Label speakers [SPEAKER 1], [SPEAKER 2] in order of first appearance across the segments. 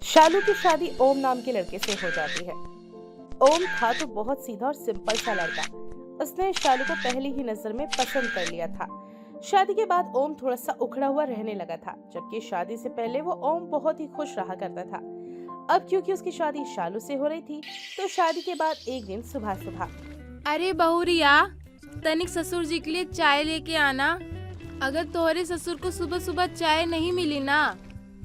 [SPEAKER 1] शालू की शादी ओम नाम के लड़के से हो जाती है। ओम था तो बहुत सीधा और सिंपल सा लड़का। उसने शालू को पहली ही नजर में पसंद कर लिया था। शादी के बाद ओम थोड़ा सा उखड़ा हुआ रहने लगा था, जबकि शादी से पहले वो ओम बहुत ही खुश रहा करता था। अब क्योंकि उसकी शादी शालू से हो रही थी, तो शादी के बाद एक दिन सुबह सुबह,
[SPEAKER 2] अरे बहुरिया, तनिक ससुर जी के लिए चाय लेके आना। अगर तोहरे ससुर को सुबह सुबह चाय नहीं मिली ना,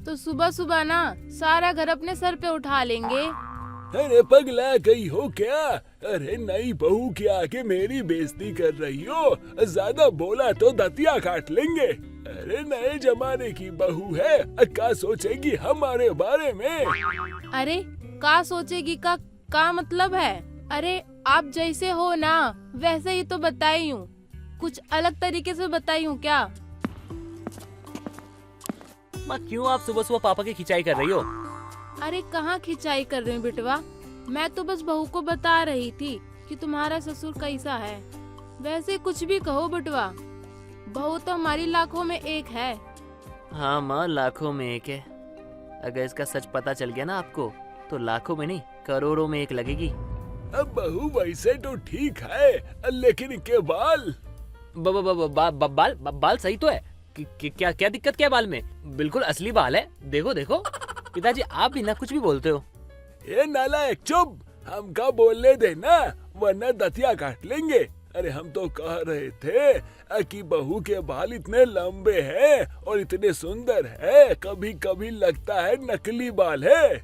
[SPEAKER 2] तो सुबह सुबह ना सारा घर अपने सर पे उठा लेंगे।
[SPEAKER 3] अरे पगला गई हो क्या? अरे नई बहू के आगे मेरी बेइज्जती कर रही हो? ज्यादा बोला तो दतिया काट लेंगे। अरे नए जमाने की बहू है, क्या सोचेगी हमारे बारे में?
[SPEAKER 2] अरे का सोचेगी का मतलब है? अरे आप जैसे हो ना वैसे ही तो बताई हूँ, कुछ अलग तरीके से बताई हूँ क्या?
[SPEAKER 4] माँ क्यों आप सुबह सुबह पापा की खिंचाई कर रही हो?
[SPEAKER 2] अरे कहाँ खिंचाई कर रही हूँ बिटवा, मैं तो बस बहू को बता रही थी कि तुम्हारा ससुर कैसा है। वैसे कुछ भी कहो बिटवा, बहू तो हमारी लाखों में एक है।
[SPEAKER 4] हाँ माँ, लाखों में एक है। अगर इसका सच पता चल गया ना आपको, तो लाखों में नहीं करोड़ों में एक लगेगी।
[SPEAKER 3] अब बहू वैसे तो ठीक है, लेकिन के बाल
[SPEAKER 4] बाल सही तो है। क्या क्या दिक्कत क्या है बाल में? बिल्कुल असली बाल है। देखो देखो पिताजी, आप भी ना कुछ भी बोलते हो।
[SPEAKER 3] ये नालायक चुप, हमका बोलने देना वरना दतिया काट लेंगे। अरे हम तो कह रहे थे कि बहू के बाल इतने लंबे हैं और इतने सुंदर है, कभी कभी लगता है नकली बाल है।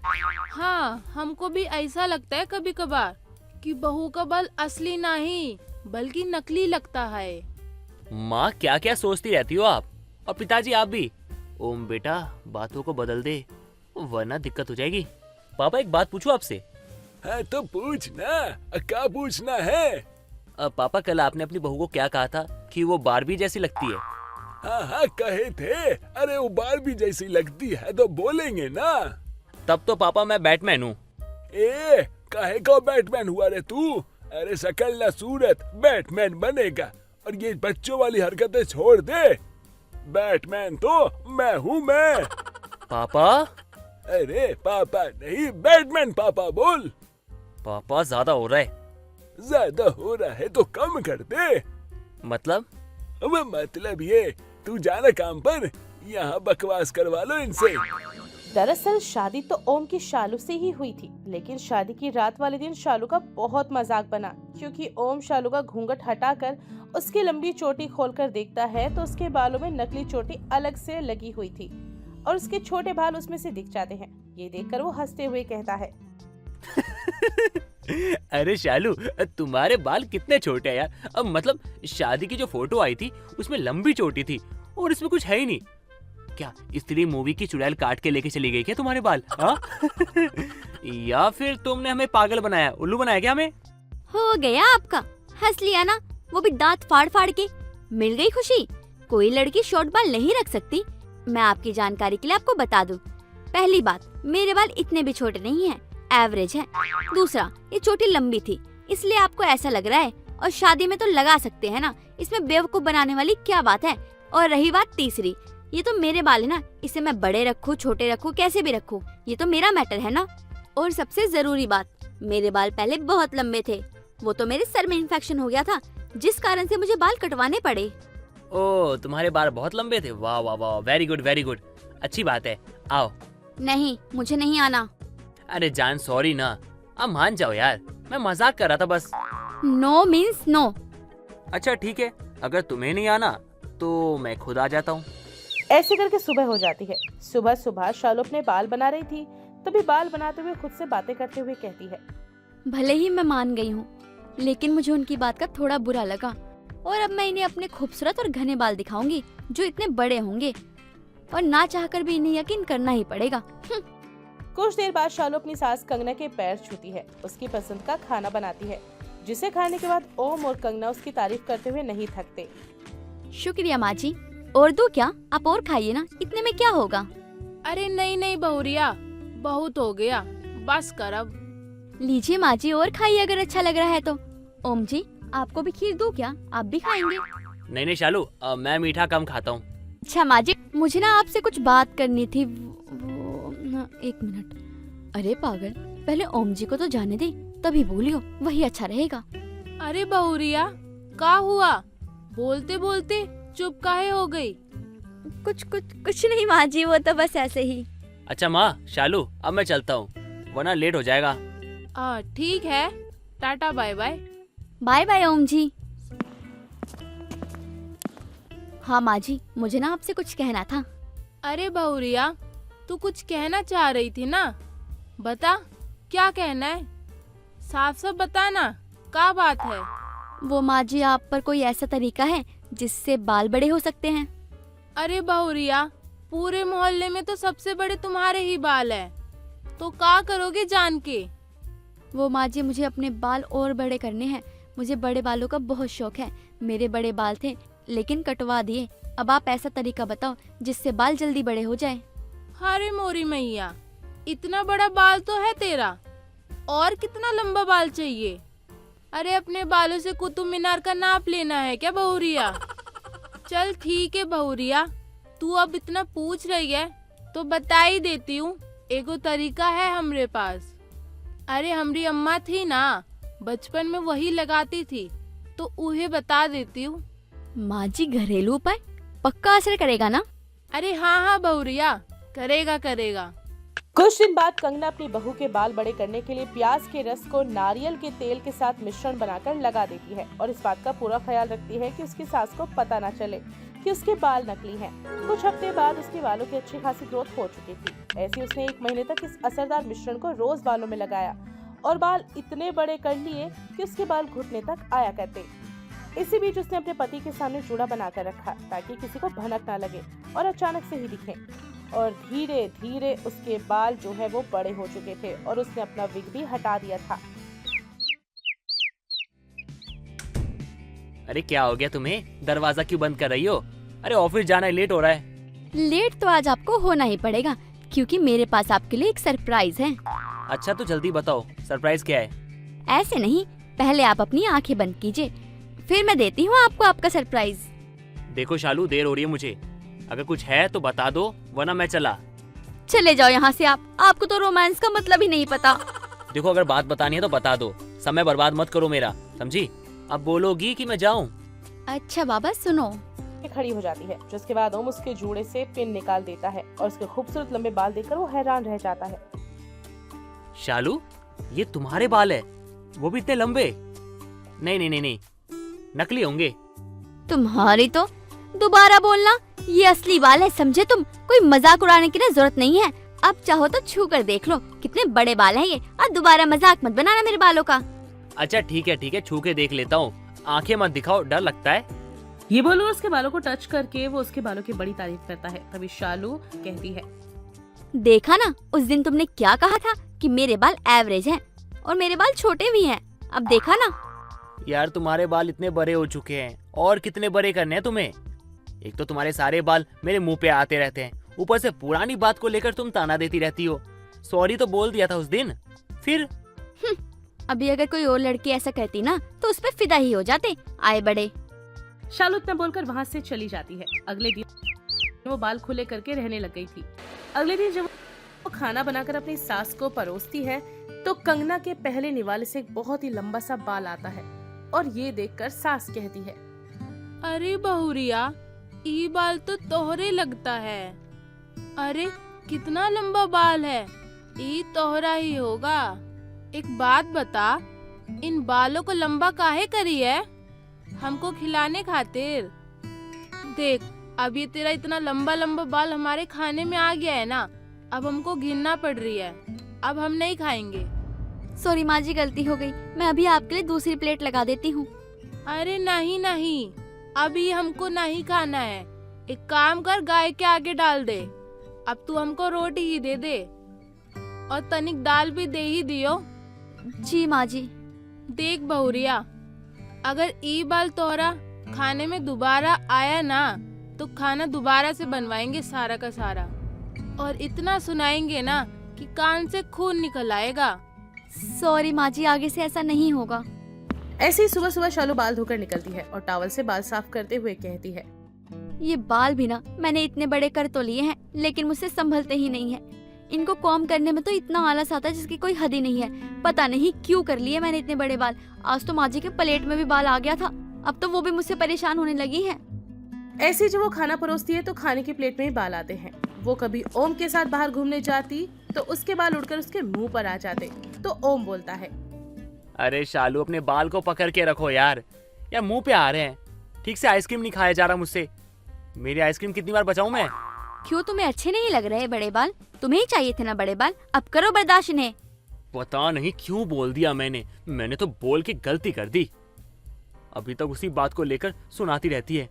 [SPEAKER 2] हाँ, हमको भी ऐसा लगता है कभी कभार कि बहू का बाल असली नहीं बल्कि नकली लगता है।
[SPEAKER 4] माँ क्या क्या सोचती रहती हो आप? और पिताजी आप भी। ओम बेटा, बातों को बदल दे वरना दिक्कत हो जाएगी। पापा एक बात पूछूं आपसे?
[SPEAKER 3] हाँ तो पूछ ना, क्या पूछना है?
[SPEAKER 4] पापा कल आपने अपनी बहू को क्या कहा था कि वो बारबी जैसी लगती है?
[SPEAKER 3] हाँ हाँ कहे थे। अरे वो बारबी जैसी लगती है तो बोलेंगे ना।
[SPEAKER 4] तब तो पापा मैं बैटमैन हूँ।
[SPEAKER 3] ए काहे को बैटमैन हुआ रे तू? अरे शकल ना सूरत बैटमैन बनेगा, और ये बच्चों वाली हरकतें छोड़ दे। बैटमैन तो मैं हूँ मैं।
[SPEAKER 4] पापा?
[SPEAKER 3] अरे पापा नहीं, बैटमैन पापा बोल।
[SPEAKER 4] पापा ज्यादा हो रहा है।
[SPEAKER 3] ज्यादा हो रहा है तो कम कर दे।
[SPEAKER 4] मतलब?
[SPEAKER 3] अब मतलब ये, तू जाना काम पर, यहाँ बकवास करवा लो इनसे।
[SPEAKER 1] दरअसल शादी तो ओम की शालू से ही हुई थी, लेकिन शादी की रात वाले दिन शालू का बहुत मजाक बना, क्योंकि ओम शालू का घूंघट हटाकर उसकी लंबी चोटी खोलकर देखता है तो उसके बालों में नकली चोटी अलग से लगी हुई थी और उसके छोटे बाल उसमें से दिख जाते हैं। ये देखकर वो हंसते हुए कहता है,
[SPEAKER 4] अरे शालू, तुम्हारे बाल कितने छोटे हैं यार। अब मतलब शादी की जो फोटो आई थी उसमें लंबी चोटी थी और इसमें कुछ है ही नहीं। क्या इसलिए मूवी की चुड़ैल काट के लेके चली गई क्या तुम्हारे बाल? या फिर तुमने हमें पागल बनाया, उल्लू बनाया क्या हमें?
[SPEAKER 5] हो गया आपका, हंस लिया ना, वो भी दांत फाड़ फाड़ के। मिल गई खुशी। कोई लड़की शॉर्ट बाल नहीं रख सकती। मैं आपकी जानकारी के लिए आपको बता दूं। पहली बात, मेरे बाल इतने भी छोटे नहीं हैं, एवरेज है। दूसरा, ये चोटी लंबी थी इसलिए आपको ऐसा लग रहा है, और शादी में तो लगा सकते हैं ना, इसमें बेवकूफ बनाने वाली क्या बात है। और रही बात तीसरी, ये तो मेरे बाल है ना, इसे मैं बड़े रखूं छोटे रखूं कैसे भी रखूं, ये तो मेरा मैटर है ना। और सबसे जरूरी बात, मेरे बाल पहले बहुत लंबे थे, वो तो मेरे सर में इन्फेक्शन हो गया था जिस कारण से मुझे बाल कटवाने पड़े।
[SPEAKER 4] ओ, तुम्हारे बाल बहुत लंबे थे। वाह वाह वाह, वेरी गुड वेरी गुड, अच्छी बात है। आओ।
[SPEAKER 5] नहीं, मुझे नहीं आना।
[SPEAKER 4] अरे जान सॉरी ना, अब मान जाओ यार, मैं मजाक कर रहा था बस।
[SPEAKER 5] No means no.
[SPEAKER 4] अच्छा ठीक है, अगर तुम्हें नहीं आना तो मैं खुद आ जाता हूँ।
[SPEAKER 1] ऐसे करके सुबह हो जाती है। सुबह सुबह शालू अपने बाल बना रही थी, तभी बाल बनाते हुए खुद से बातें करते हुए कहती है,
[SPEAKER 5] भले ही मैं मान गई हूँ, लेकिन मुझे उनकी बात का थोड़ा बुरा लगा, और अब मैं इन्हें अपने खूबसूरत और घने बाल दिखाऊंगी जो इतने बड़े होंगे, और ना चाहकर भी इन्हें यकीन करना ही पड़ेगा।
[SPEAKER 1] कुछ देर बाद शालू अपनी सास कंगना के पैर छूती है, उसकी पसंद का खाना बनाती है, जिसे खाने के बाद ओम और कंगना उसकी तारीफ करते हुए नहीं थकते।
[SPEAKER 5] शुक्रिया माँ जी, और दो क्या? आप और खाइए ना, इतने में क्या होगा।
[SPEAKER 2] अरे नहीं नहीं बहुरिया, बहुत हो गया, बस कर अब।
[SPEAKER 5] लीजिए माँ जी, और खाइए अगर अच्छा लग रहा है तो। ओम जी, आपको भी खीर दूं क्या? आप भी खाएंगे?
[SPEAKER 4] नहीं नहीं शालू, मैं मीठा कम खाता हूँ।
[SPEAKER 5] अच्छा माँ जी, मुझे ना आपसे कुछ बात करनी थी। एक मिनट। अरे पागल, पहले ओम जी को तो जाने दे, तभी बोलियो, वही अच्छा रहेगा।
[SPEAKER 2] अरे बहुरिया, का हुआ? बोलते बोलते चुप काहे हो गई?
[SPEAKER 5] कुछ नहीं माँ जी, वो तो बस ऐसे ही।
[SPEAKER 4] अच्छा माँ, शालू अब मैं चलता हूँ वरना लेट हो जाएगा।
[SPEAKER 2] ठीक है, tata bye bye.
[SPEAKER 5] Bye bye Om ji. हाँ माँ जी, मुझे ना आपसे कुछ कहना था।
[SPEAKER 2] अरे बहुरिया, तू कुछ कहना चाह रही थी ना, बता क्या कहना है, साफ साफ बता ना, क्या बात है?
[SPEAKER 5] वो माँ जी, आप पर कोई ऐसा तरीका है जिससे बाल बड़े हो सकते हैं?
[SPEAKER 2] अरे बहुरिया, पूरे मोहल्ले में तो सबसे बड़े तुम्हारे ही बाल है, तो क्या करोगे जान के?
[SPEAKER 5] वो माँ जी, मुझे अपने बाल और बड़े करने हैं। मुझे बड़े बालों का बहुत शौक है। मेरे बड़े बाल थे लेकिन कटवा दिए। अब आप ऐसा तरीका बताओ जिससे बाल जल्दी बड़े हो जाए।
[SPEAKER 2] अरे मोरी मैया, इतना बड़ा बाल तो है तेरा, और कितना लंबा बाल चाहिए? अरे अपने बालों से कुतुब मीनार का नाप लेना है क्या बहुरिया? चल ठीक है बहुरिया, तू अब इतना पूछ रही है तो बता ही देती हूँ। एगो तरीका है हमरे पास। अरे हमारी अम्मा थी ना, बचपन में वही लगाती थी, तो उन्हें बता देती हूँ।
[SPEAKER 5] माँ जी, घरेलू उपाय पक्का असर करेगा ना?
[SPEAKER 2] अरे हाँ बहुरिया, करेगा करेगा।
[SPEAKER 1] कुछ दिन बाद कंगना अपनी बहू के बाल बड़े करने के लिए प्याज के रस को नारियल के तेल के साथ मिश्रण बनाकर लगा देती है और इस बात का पूरा ख्याल रखती है कि उसकी सास को पता न चले कि उसके बाल नकली हैं। कुछ हफ्ते बाद उसके बालों की अच्छी खासी ग्रोथ हो चुकी थी। ऐसे उसने 1 महीने तक इस असरदार मिश्रण को रोज बालों में लगाया और बाल इतने बड़े कर लिए कि उसके बाल घुटने तक आया करते। इसी बीच उसने अपने पति के सामने जूड़ा बनाकर रखा ताकि किसी को भनक ना लगे और अचानक से ही दिखे। और धीरे धीरे उसके बाल जो है वो बड़े हो चुके थे और उसने अपना विग भी हटा दिया था।
[SPEAKER 4] अरे क्या हो गया तुम्हें? दरवाजा क्यों बंद कर रही हो? अरे ऑफिस जाना है, लेट हो रहा है।
[SPEAKER 5] लेट तो आज आपको होना ही पड़ेगा क्योंकि मेरे पास आपके लिए एक सरप्राइज है।
[SPEAKER 4] अच्छा तो जल्दी बताओ, सरप्राइज क्या है?
[SPEAKER 5] ऐसे नहीं, पहले आप अपनी आंखें बंद कीजिए, फिर मैं देती हूँ आपको आपका सरप्राइज।
[SPEAKER 4] देखो शालू, देर हो रही है मुझे, अगर कुछ है तो बता दो वरना मैं चला।
[SPEAKER 5] चले जाओ यहाँ से आपको तो रोमांस का मतलब ही नहीं पता।
[SPEAKER 4] देखो अगर बात बतानी है तो बता दो, समय बर्बाद मत करो मेरा, समझी? अब बोलोगी कि मैं जाऊँ?
[SPEAKER 5] अच्छा बाबा सुनो।
[SPEAKER 1] खड़ी हो जाती है, जिसके बाद ओम उसके जूड़े से पिन निकाल देता है और उसके खूबसूरत लंबे बाल देखकर वो हैरान रह जाता है।
[SPEAKER 4] शालू, ये तुम्हारे बाल है, वो भी इतने लंबे? नहीं नहीं नहीं नहीं, नकली होंगे।
[SPEAKER 5] तुम्हारी तो, दोबारा बोलना, ये असली बाल है समझे तुम। कोई मजाक उड़ाने की ना जरूरत नहीं है। अब चाहो तो छू कर देख लो कितने बड़े बाल हैं ये। अब दोबारा मजाक मत बनाना मेरे बालों का।
[SPEAKER 4] अच्छा ठीक है, छू के देख लेता हूँ, आंखें मत दिखाओ, डर लगता है।
[SPEAKER 1] ये बोलो उसके बालों को टच करके वो उसके बालों की बड़ी तारीफ करता है। तभी शालू कहती है,
[SPEAKER 5] देखा ना, उस दिन तुमने क्या कहा था कि मेरे बाल एवरेज हैं और मेरे बाल छोटे भी हैं। अब देखा ना।
[SPEAKER 4] यार तुम्हारे बाल इतने बड़े हो चुके हैं, और कितने बड़े करने हैं तुम्हें? एक तो तुम्हारे सारे बाल मेरे मुंह पे आते रहते हैं, ऊपर से पुरानी बात को लेकर तुम ताना देती रहती हो। सॉरी तो बोल दिया था उस दिन, फिर?
[SPEAKER 5] अभी अगर कोई और लड़की ऐसा करती ना तो उस पे फिदा ही हो जाते, आए बड़े।
[SPEAKER 1] शालू इतना बोलकर वहाँ से चली जाती है। अगले दिन वो बाल खुले करके रहने लग गई थी। अगले दिन जब वो खाना बनाकर अपनी सास को परोसती है तो कंगना के पहले निवाले से एक बहुत ही लंबा सा बाल आता है और ये देखकर सास कहती है,
[SPEAKER 2] अरे बहुरिया, ये बाल तो तोहरे लगता है। अरे कितना लंबा बाल है, ये तोहरा ही होगा। एक बात बता, इन बालों को लंबा काहे करी है? हमको खिलाने खातिर? देख, अब ये तेरा इतना लंबा लंबा बाल हमारे खाने में आ गया है ना, अब हमको घिनना पड़ रही है, अब हम नहीं खाएंगे।
[SPEAKER 5] सॉरी माँ जी, गलती हो गई। मैं अभी आपके लिए दूसरी प्लेट लगा देती हूँ।
[SPEAKER 2] अरे नहीं नहीं, अभी हमको नहीं खाना है। एक काम कर, गाय के आगे डाल दे। अब तू हमको रोटी ही दे दे और तनिक दाल भी दे ही दियो।
[SPEAKER 5] जी माँ जी।
[SPEAKER 2] देख बहुरिया, अगर ई बाल तोहरा खाने में दोबारा आया ना तो खाना दोबारा से बनवाएंगे सारा का सारा, और इतना सुनाएंगे ना कि कान से खून निकल आएगा।
[SPEAKER 5] सॉरी माँ जी, आगे से ऐसा नहीं होगा।
[SPEAKER 1] ऐसे ही सुबह सुबह शालू बाल धोकर निकलती है और टॉवल से बाल साफ करते हुए कहती है,
[SPEAKER 5] ये बाल भी ना मैंने इतने बड़े कर तो लिए हैं लेकिन मुझसे संभलते ही नहीं है। इनको कॉम करने में तो इतना आलस आता है जिसकी कोई हद ही नहीं है। पता नहीं क्यों कर लिए मैंने इतने बड़े बाल। आज तो माँ जी के प्लेट में भी बाल आ गया था, अब तो वो भी मुझसे परेशान होने लगी है।
[SPEAKER 1] ऐसे जब वो खाना परोसती है तो खाने की प्लेट में ही बाल आते हैं। वो कभी ओम के साथ बाहर घूमने जाती तो उसके बाल उड़कर उसके मुंह पर आ जाते। तो ओम बोलता है,
[SPEAKER 4] अरे शालू अपने बाल को पकड़ के रखो यार मुंह पे आ रहे हैं। ठीक से आइसक्रीम नहीं खाया जा रहा मुझसे। मेरी आइसक्रीम कितनी बार बचाऊं मैं?
[SPEAKER 5] क्यों तुम्हें अच्छे नहीं लग रहे बड़े बाल? तुम्हें ही चाहिए थे ना बड़े बाल, अब करो बर्दाश्त इन्हें।
[SPEAKER 4] पता नहीं क्यों बोल दिया मैंने तो बोल के गलती कर दी। अभी तक उसी बात को लेकर सुनाती रहती है।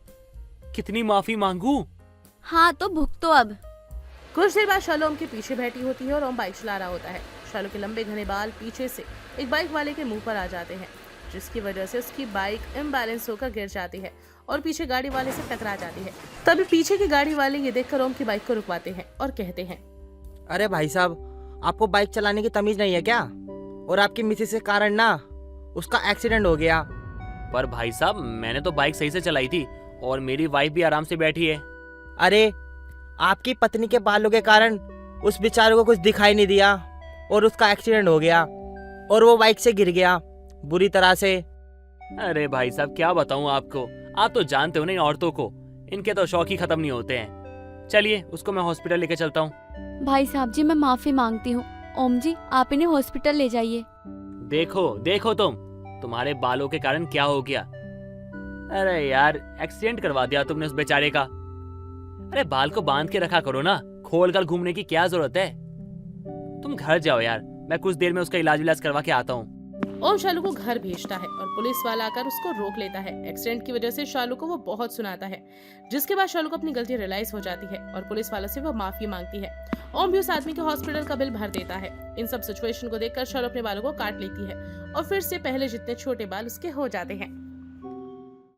[SPEAKER 4] कितनी माफी मांगू?
[SPEAKER 5] हाँ तो भुगतो अब।
[SPEAKER 1] कुछ देर बाद शालू ओम के पीछे बैठी होती है और ओम बाइक चला रहा होता है। शालू के लंबे घने बाल पीछे से एक बाइक वाले के मुंह पर आ जाते हैं, जिसकी वजह से उसकी बाइक इम्बैलेंस होकर गिर जाती है और पीछे गाड़ी वाले से टकरा जाती है। तभी पीछे की गाड़ी वाले ये देखकर ओम की बाइक को रुकवाते हैं और कहते हैं,
[SPEAKER 6] अरे भाई साहब, आपको बाइक चलाने की तमीज नहीं है क्या? और आपकी मिसेज के कारण ना उसका एक्सीडेंट हो गया।
[SPEAKER 4] पर भाई साहब मैंने तो बाइक सही से चलाई थी और मेरी वाइफ भी आराम से बैठी है।
[SPEAKER 6] अरे आपकी पत्नी के बालों के कारण उस बेचारे को कुछ दिखाई नहीं दिया और उसका एक्सीडेंट हो गया और वो बाइक से गिर गया बुरी तरह से।
[SPEAKER 4] अरे भाई साहब क्या बताऊं आपको, आप तो जानते हो ना इन औरतों को, इनके तो शौक ही खत्म नहीं होते हैं। चलिए उसको मैं हॉस्पिटल लेके चलता हूँ।
[SPEAKER 5] भाई साहब जी मैं माफी मांगती हूँ। ओम जी आप इन्हें हॉस्पिटल ले जाइए।
[SPEAKER 4] देखो तुम्हारे बालों के कारण क्या हो गया। अरे यार एक्सीडेंट करवा दिया तुमने उस बेचारे का। अरे बाल को बांध के रखा करो ना, खोल कर घूमने की क्या जरूरत है। तुम घर जाओ यार, मैं कुछ देर में उसका इलाज करवा के आता हूँ।
[SPEAKER 1] ओम शालू को घर भेजता है और पुलिस वाला आकर उसको रोक लेता है। एक्सीडेंट की वजह से शालू को वो बहुत सुनाता है, जिसके बाद शालू को अपनी गलती रियलाइज हो जाती है और पुलिस वालों से वो माफी मांगती है। ओम भी उस आदमी के हॉस्पिटल का बिल भर देता है। इन सब सिचुएशन को देखकर शालू अपने बालों को काट लेती है और फिर से पहले जितने छोटे बाल उसके हो जाते हैं।